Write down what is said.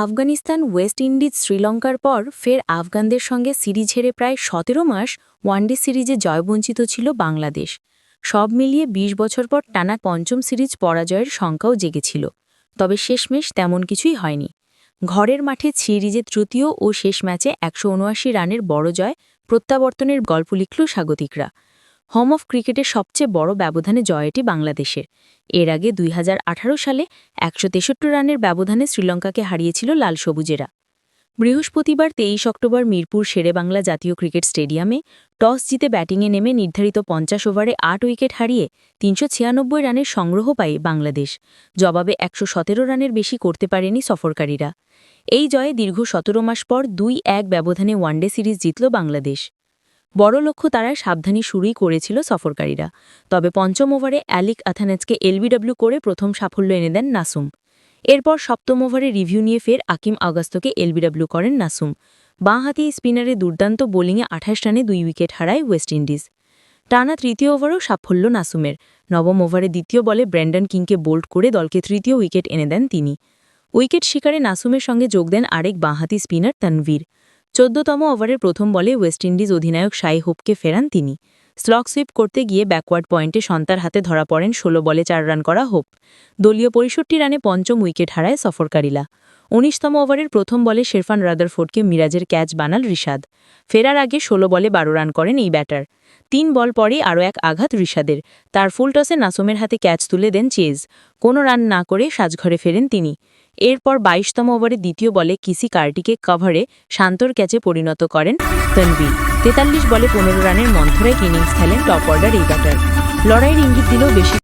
Afghanistan, West Indies, শ্রীলঙ্কার পর ফের আফগানদের সঙ্গে সিরিজ হেরে প্রায় ১৭ মাস ওয়ানডে সিরিজে জয়বঞ্চিত ছিল বাংলাদেশ। সব মিলিয়ে ২০ বছর পর টানা পঞ্চম সিরিজ পরাজয়ের শঙ্কাও জেগেছিল। তবে শেষমেশ তেমন কিছুই হয়নি। ঘরের মাঠে সিরিজে তৃতীয় ও শেষ ম্যাচে ১৭৯ রানের বড় জয়, প্রত্যাবর্তনের গল্প লিখল স্বাগতিকরা। হোম অফ ক্রিকেটের সবচেয়ে বড় ব্যবধানে জয় এটি বাংলাদেশের। এর আগে ২০১৮ সালে ১৬৩ রানের ব্যবধানে শ্রীলঙ্কাকে হারিয়েছিল লাল সবুজেরা। বৃহস্পতিবার ২৩ অক্টোবর মিরপুর শেরেবাংলা জাতীয় ক্রিকেট স্টেডিয়ামে টস জিতে ব্যাটিংয়ে নেমে নির্ধারিত ৫০ ওভারে ৮ উইকেট হারিয়ে ৩৯৬ রানের সংগ্রহ পায় বাংলাদেশ। জবাবে ১১৭ রানের বেশি করতে পারেনি সফরকারীরা। এই জয়ে দীর্ঘ ১৭ মাস পর ২-১ ব্যবধানে ওয়ানডে সিরিজ জিতল বাংলাদেশ। বড় লক্ষ্য তারা সাবধানী শুরুই করেছিল সফরকারীরা। তবে পঞ্চম ওভারে অ্যালিক আথানেজকে এলবিডব্লিউ করে প্রথম সাফল্য এনে দেন নাসুম। এরপর সপ্তম ওভারে রিভিউ নিয়ে ফের আকিম আগস্টকে এলবিডব্লিউ করেন নাসুম। বাঁহাতি স্পিনারে দুর্দান্ত বোলিংয়ে ২৮ রানে ২ উইকেট হারায় ওয়েস্ট ইন্ডিজ। টানা তৃতীয় ওভারেও সাফল্য নাসুমের। নবম ওভারে দ্বিতীয় বলে ব্র্যান্ডন কিংকে বোল্ড করে দলকে তৃতীয় উইকেট এনে দেন তিনি। উইকেট শিকারে নাসুমের সঙ্গে যোগ দেন আরেক বাঁহাতি স্পিনার তানভীর। ১৪তম ওভারের প্রথম বলে ওয়েস্ট ইন্ডিজ অধিনায়ক শাই হোপকে ফেরান তিনি। স্লগ সুইপ করতে গিয়ে ব্যাকওয়ার্ড পয়েন্টে সন্তার হাতে ধরা পড়েন ১৬ বলে ৪ রান করা হোপ। দলীয় ৬৫ রানে পঞ্চম উইকেট হারায় সফরকারীরা। ১৯তম ওভারের প্রথম বলে শেরফান রাদারফোর্ডকে মিরাজের ক্যাচ বানাল রিশাদ। ফেরার আগে ১৬ বলে ১২ রান করেন এই ব্যাটার। ৩ বল পরেই আরও এক আঘাত রিশাদের। তার ফুল টসে নাসুমের হাতে ক্যাচ তুলে দেন চেজ। কোনো রান না করে সাজঘরে ফেরেন তিনি। এরপর ২২তম ওভারে দ্বিতীয় বলে কিসি কার্টিকে কভারে শান্তর ক্যাচে পরিণত করেন তানভীর। ৪৩ বলে ১৫ রানের মন্থরায় ইনিংস খেলেন টপ অর্ডার এই ব্যাটার। লড়াইয়ের ইঙ্গিত দিলেও বেশি